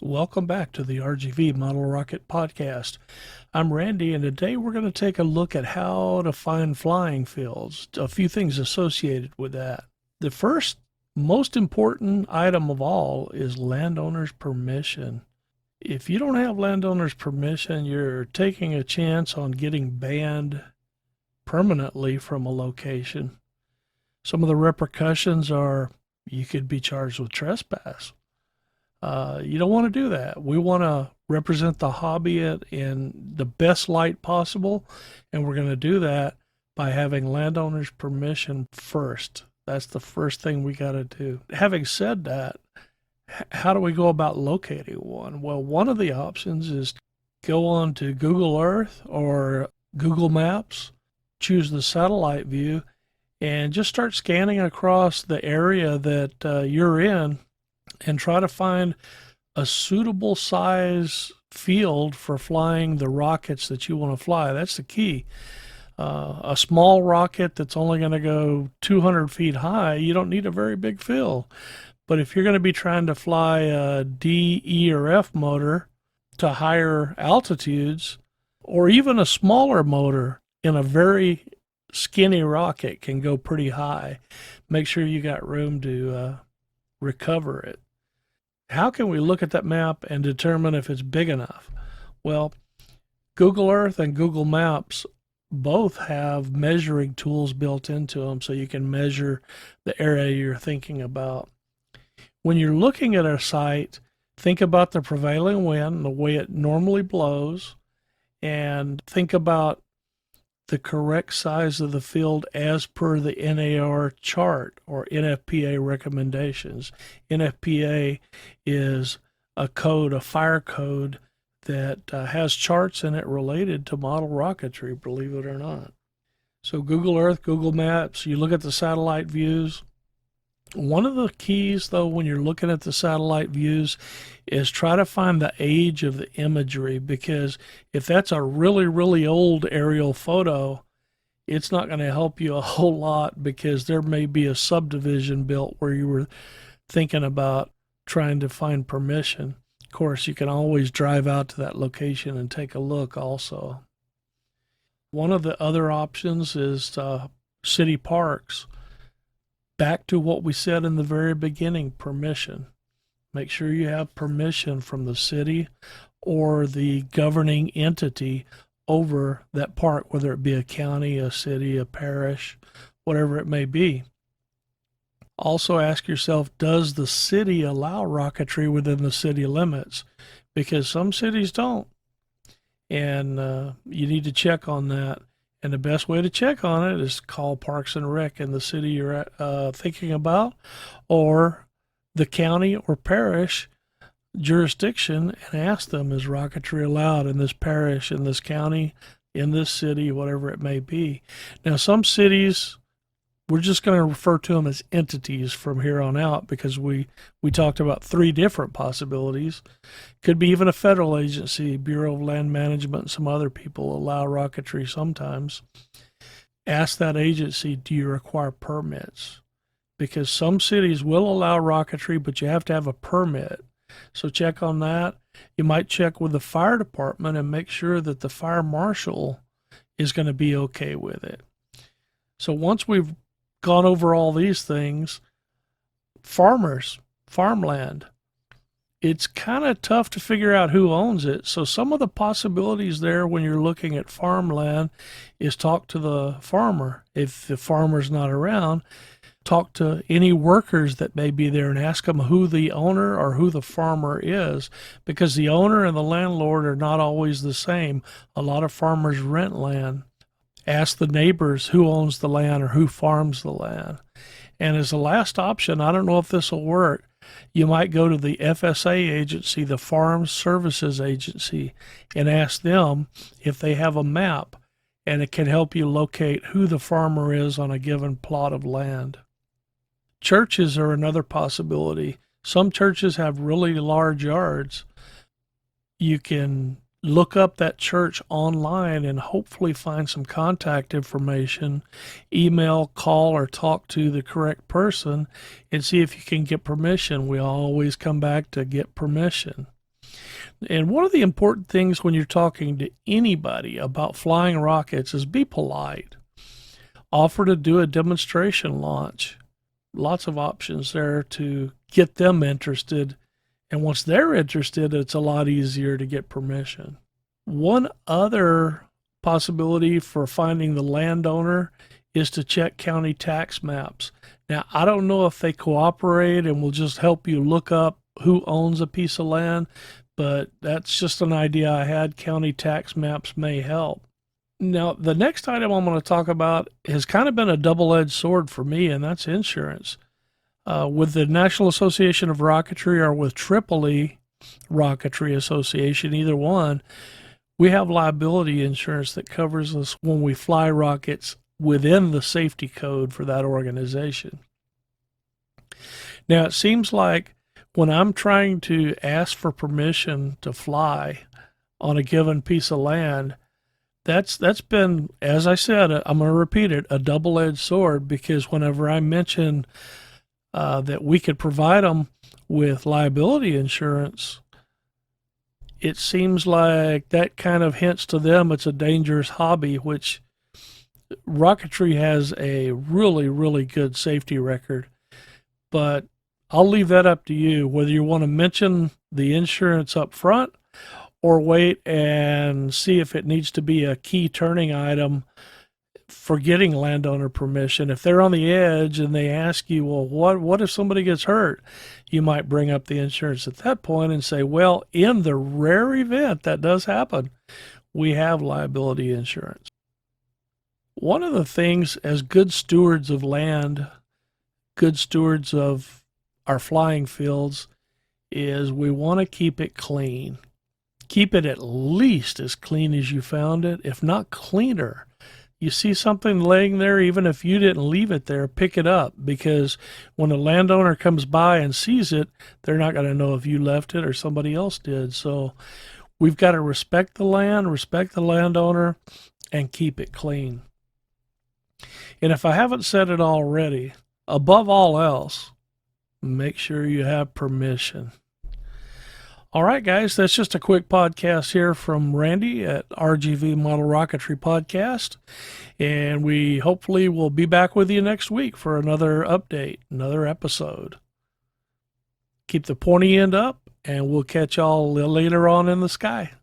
Welcome back to the RGV Model Rocket Podcast. I'm Randy, and today we're going to take a look at how to find flying fields, a few things associated with that. The first, most important item of all is landowner's permission. If you don't have landowner's permission, you're taking a chance on getting banned permanently from a location. Some of the repercussions are you could be charged with trespass. You don't want to do that. We want to represent the hobby in the best light possible, and we're going to do that by having landowners' permission first. That's the first thing we got to do. Having said that, how do we go about locating one? Well, one of the options is go on to Google Earth or Google Maps, choose the satellite view, and just start scanning across the area that you're in and try to find a suitable size field for flying the rockets that you want to fly. That's the key. A small rocket that's only going to go 200 feet high, you don't need a very big field. But if you're going to be trying to fly a D, E, or F motor to higher altitudes, or even a smaller motor in a very skinny rocket can go pretty high, make sure you got room to recover it. How can we look at that map and determine if it's big enough? Well, Google Earth and Google Maps both have measuring tools built into them so you can measure the area you're thinking about. When you're looking at a site, think about the prevailing wind, the way it normally blows, and think about the correct size of the field as per the NAR chart or NFPA recommendations. NFPA is a code, a fire code that has charts in it related to model rocketry, believe it or not. So Google Earth, Google Maps, you look at the satellite views. One of the keys, though, when you're looking at the satellite views is try to find the age of the imagery, because if that's a really, really old aerial photo, it's not going to help you a whole lot because there may be a subdivision built where you were thinking about trying to find permission. Of course, you can always drive out to that location and take a look also. One of the other options is city parks. Back to what we said in the very beginning, permission. Make sure you have permission from the city or the governing entity over that park, whether it be a county, a city, a parish, whatever it may be. Also ask yourself, does the city allow rocketry within the city limits? Because some cities don't. And you need to check on that. And the best way to check on it is call Parks and Rec in the city you're thinking about, or the county or parish jurisdiction, and ask them, is rocketry allowed in this parish, in this county, in this city, whatever it may be. Now, some cities, we're just going to refer to them as entities from here on out because we talked about three different possibilities. Could be even a federal agency, Bureau of Land Management, and some other people allow rocketry sometimes. Ask that agency, do you require permits? Because some cities will allow rocketry, but you have to have a permit. So check on that. You might check with the fire department and make sure that the fire marshal is going to be okay with it. So once we've gone over all these things, farmland, it's kind of tough to figure out who owns it. So some of the possibilities there when you're looking at farmland is talk to the farmer. If the farmer's not around, talk to any workers that may be there and ask them who the owner or who the farmer is, because the owner and the landlord are not always the same. A lot of farmers rent land. Ask the neighbors who owns the land or who farms the land. And as a last option, I don't know if this will work, you might go to the FSA agency, the Farm Services Agency, and ask them if they have a map, and it can help you locate who the farmer is on a given plot of land. Churches are another possibility. Some churches have really large yards. You can look up that church online and hopefully find some contact information, email, call, or talk to the correct person and see if you can get permission. We always come back to get permission. And one of the important things when you're talking to anybody about flying rockets is be polite. Offer to do a demonstration launch. Lots of options there to get them interested. And once they're interested, it's a lot easier to get permission. One other possibility for finding the landowner is to check county tax maps. Now, I don't know if they cooperate and will just help you look up who owns a piece of land, but that's just an idea I had. County tax maps may help. Now, the next item I'm going to talk about has kind of been a double-edged sword for me, and that's insurance. With the National Association of Rocketry or with Tripoli Rocketry Association, either one, we have liability insurance that covers us when we fly rockets within the safety code for that organization. Now, it seems like when I'm trying to ask for permission to fly on a given piece of land, that's been, as I said, I'm going to repeat it, a double-edged sword, because whenever I mention that we could provide them with liability insurance, it seems like that kind of hints to them it's a dangerous hobby, which rocketry has a really, really good safety record. But I'll leave that up to you, whether you want to mention the insurance up front or wait and see if it needs to be a key turning item for getting landowner permission. If they're on the edge and they ask you, well, what if somebody gets hurt? You might bring up the insurance at that point and say, well, in the rare event that does happen, we have liability insurance. One of the things as good stewards of land, good stewards of our flying fields, is we want to keep it clean. Keep it at least as clean as you found it, if not cleaner. You see something laying there, even if you didn't leave it there, pick it up, because when a landowner comes by and sees it, they're not going to know if you left it or somebody else did. So we've got to respect the land, respect the landowner, and keep it clean. And if I haven't said it already, above all else, make sure you have permission. All right, guys, that's just a quick podcast here from Randy at RGV Model Rocketry Podcast. And we hopefully will be back with you next week for another update, another episode. Keep the pointy end up, and we'll catch y'all later on in the sky.